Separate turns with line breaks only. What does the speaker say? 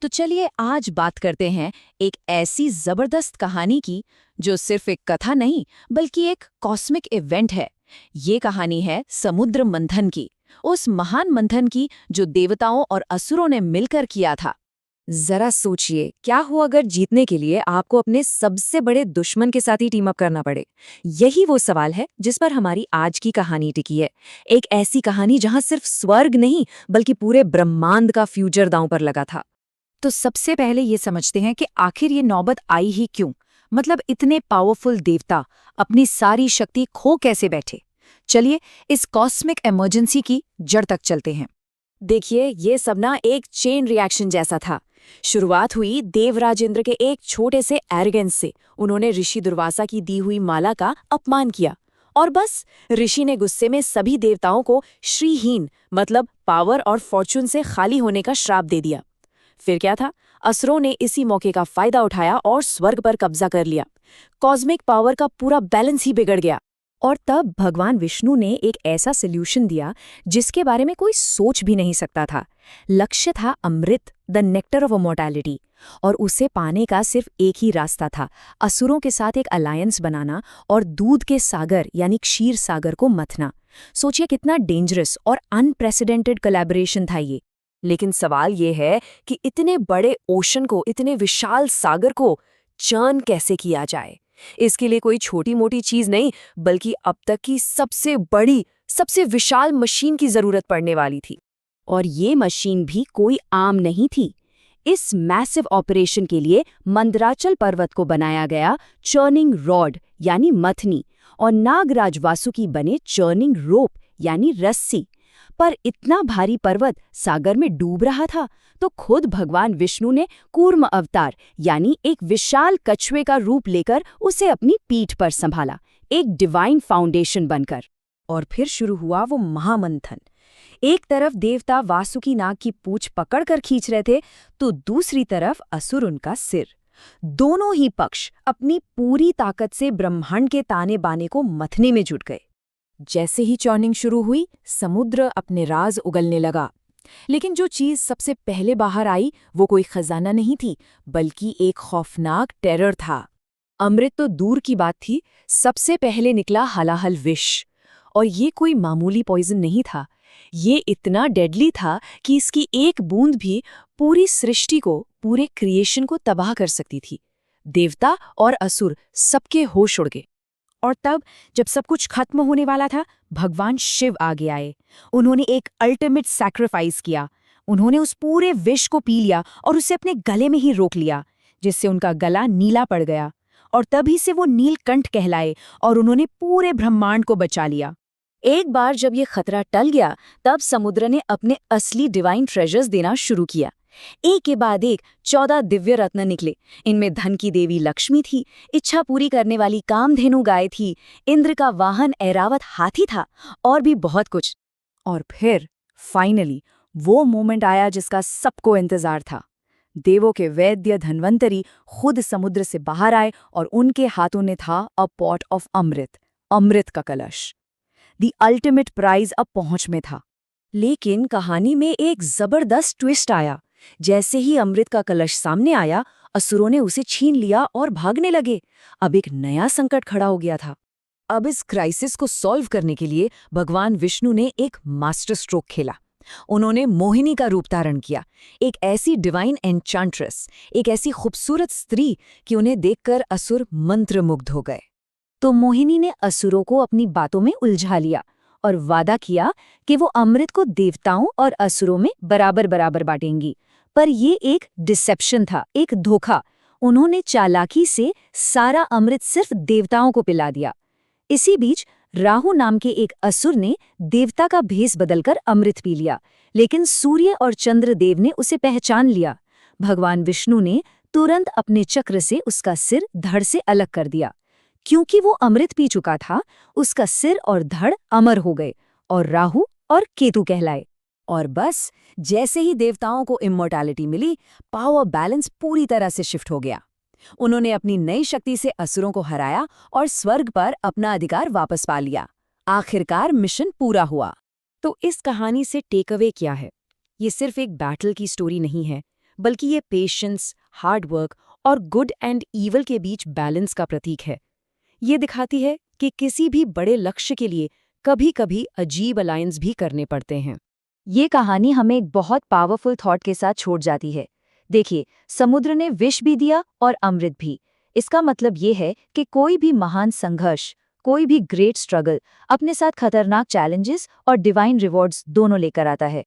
तो चलिए आज बात करते हैं एक ऐसी जबरदस्त कहानी की जो सिर्फ एक कथा नहीं बल्कि एक कॉस्मिक इवेंट है। ये कहानी है समुद्र मंथन की, उस महान मंथन की जो देवताओं और असुरों ने मिलकर किया था।
जरा सोचिए, क्या हो अगर जीतने के लिए आपको अपने सबसे बड़े दुश्मन के साथ ही टीम अप करना पड़े। यही वो सवाल है जिस पर हमारी आज की कहानी टिकी है। एक ऐसी कहानी जहां सिर्फ स्वर्ग नहीं बल्कि पूरे ब्रह्मांड का फ्यूचर दांव पर लगा था।
तो सबसे पहले ये समझते हैं कि आखिर ये नौबत आई ही क्यों। मतलब इतने पावरफुल देवता अपनी सारी शक्ति खो कैसे बैठे। चलिए इस कॉस्मिक इमरजेंसी की जड़ तक चलते हैं।
देखिए, ये सब ना एक चेन रिएक्शन जैसा था। शुरुआत हुई देवराजेंद्र के एक छोटे से एरोगेंस से। उन्होंने ऋषि दुर्वासा की दी हुई माला का अपमान किया और बस ऋषि ने गुस्से में सभी देवताओं को श्रीहीन मतलब पावर और फॉर्चून से खाली होने का श्राप दे दिया। फिर क्या था, असुरों ने इसी मौके का फायदा उठाया और स्वर्ग पर कब्जा कर लिया। कॉस्मिक पावर का पूरा बैलेंस ही बिगड़ गया। और तब भगवान विष्णु ने एक ऐसा सॉल्यूशन दिया जिसके बारे में कोई सोच भी नहीं सकता था। लक्ष्य था अमृत, द नेक्टर ऑफ इमॉर्टैलिटी। और उसे पाने का सिर्फ एक ही रास्ता था, असुरों के साथ एक अलायंस बनाना और दूध के सागर यानी क्षीर सागर को मथना। सोचिए कितना डेंजरस और अनप्रेसिडेंटेड कोलैबोरेशन था ये। लेकिन सवाल ये है कि इतने बड़े ओशन को, इतने विशाल सागर को चर्न कैसे किया जाए। इसके लिए कोई छोटी मोटी चीज नहीं बल्कि अब तक की सबसे बड़ी, सबसे विशाल मशीन की जरूरत पड़ने वाली थी। और ये मशीन भी कोई आम नहीं थी। इस मैसिव ऑपरेशन के लिए मंदराचल पर्वत को बनाया गया चर्निंग रॉड यानी मथनी और नागराज वासुकी बने चर्निंग रोप यानी रस्सी। पर इतना भारी पर्वत सागर में डूब रहा था तो खुद भगवान विष्णु ने कूर्म अवतार यानी एक विशाल कछुए का रूप लेकर उसे अपनी पीठ पर संभाला, एक डिवाइन फाउंडेशन बनकर। और फिर शुरू हुआ वो महामंथन। एक तरफ देवता वासुकी नाग की पूंछ पकड़कर खींच रहे थे तो दूसरी तरफ असुर उनका सिर। दोनों ही पक्ष अपनी पूरी ताकत से ब्रह्मांड के ताने बाने को मथने में जुट गए। जैसे ही चर्निंग शुरू हुई, समुद्र अपने राज उगलने लगा। लेकिन जो चीज सबसे पहले बाहर आई वो कोई खजाना नहीं थी बल्कि एक खौफनाक टेरर था। अमृत तो दूर की बात थी, सबसे पहले निकला हलाहल विष। और ये कोई मामूली पॉइजन नहीं था, ये इतना डेडली था कि इसकी एक बूंद भी पूरी सृष्टि को, पूरे क्रिएशन को तबाह कर सकती थी। देवता और असुर सबके होश उड़ गए। और तब जब सब कुछ खत्म होने वाला था, भगवान शिव आगे आए। उन्होंने एक अल्टीमेट सैक्रिफाइस किया। उन्होंने उस पूरे विष को पी लिया और उसे अपने गले में ही रोक लिया, जिससे उनका गला नीला पड़ गया। और तभी से वो नीलकंठ कहलाए और उन्होंने पूरे ब्रह्मांड को बचा लिया। एक बार जब ये खतरा टल गया, तब समुद्र ने अपने असली डिवाइन ट्रेजर्स देना शुरू किया। एक के बाद एक 14 दिव्य रत्न निकले। इनमें धन की देवी लक्ष्मी थी, इच्छा पूरी करने वाली कामधेनु गाय थी, इंद्र का वाहन ऐरावत हाथी था और भी बहुत कुछ। और फिर फाइनली वो मोमेंट आया जिसका सबको इंतजार था। देवों के वैद्य धन्वंतरी खुद समुद्र से बाहर आए और उनके हाथों में था अ पॉट ऑफ अमृत, अमृत का कलश। द अल्टीमेट प्राइज अब पहुंच में था। लेकिन कहानी में एक जबरदस्त ट्विस्ट आया। जैसे ही अमृत का कलश सामने आया, असुरों ने उसे छीन लिया और भागने लगे। अब एक नया संकट खड़ा हो गया था। अब इस क्राइसिस को सॉल्व करने के लिए भगवान विष्णु ने एक मास्टर स्ट्रोक खेला। उन्होंने मोहिनी का रूप धारण किया, एक ऐसी डिवाइन एन्चांट्रेस, एक ऐसी खूबसूरत स्त्री कि उन्हें देखकर असुर मंत्रमुग्ध हो गए। तो मोहिनी ने असुरों को अपनी बातों में उलझा लिया और वादा किया कि वो अमृत को देवताओं और असुरों में बराबर बराबर बांटेंगी। पर ये एक डिसेप्शन था, एक धोखा। उन्होंने चालाकी से सारा अमृत सिर्फ देवताओं को पिला दिया। इसी बीच राहु नाम के एक असुर ने देवता का भेष बदलकर अमृत पी लिया, लेकिन सूर्य और चंद्रदेव ने उसे पहचान लिया। भगवान विष्णु ने तुरंत अपने चक्र से उसका सिर धड़ से अलग कर दिया। क्योंकि वो अमृत पी चुका था, उसका सिर और धड़ अमर हो गए और राहु और केतु कहलाए। और बस जैसे ही देवताओं को इमॉर्टैलिटी मिली, पावर बैलेंस पूरी तरह से शिफ्ट हो गया। उन्होंने अपनी नई शक्ति से असुरों को हराया और स्वर्ग पर अपना अधिकार वापस पा लिया। आखिरकार मिशन पूरा हुआ। तो इस कहानी से टेक अवे क्या है? ये सिर्फ एक बैटल की स्टोरी नहीं है, बल्कि ये पेशेंस, हार्ड वर्क और गुड एंड ईवल के बीच बैलेंस का प्रतीक है। ये दिखाती है कि किसी भी बड़े लक्ष्य के लिए कभी-कभी अजीब अलायंस भी करने पड़ते हैं।
ये कहानी हमें एक बहुत पावरफुल थॉट के साथ छोड़ जाती है। देखिए, समुद्र ने विष भी दिया और अमृत भी। इसका मतलब ये है कि कोई भी महान संघर्ष, कोई भी ग्रेट स्ट्रगल अपने साथ खतरनाक चैलेंजेस और डिवाइन रिवॉर्ड्स दोनों लेकर आता है।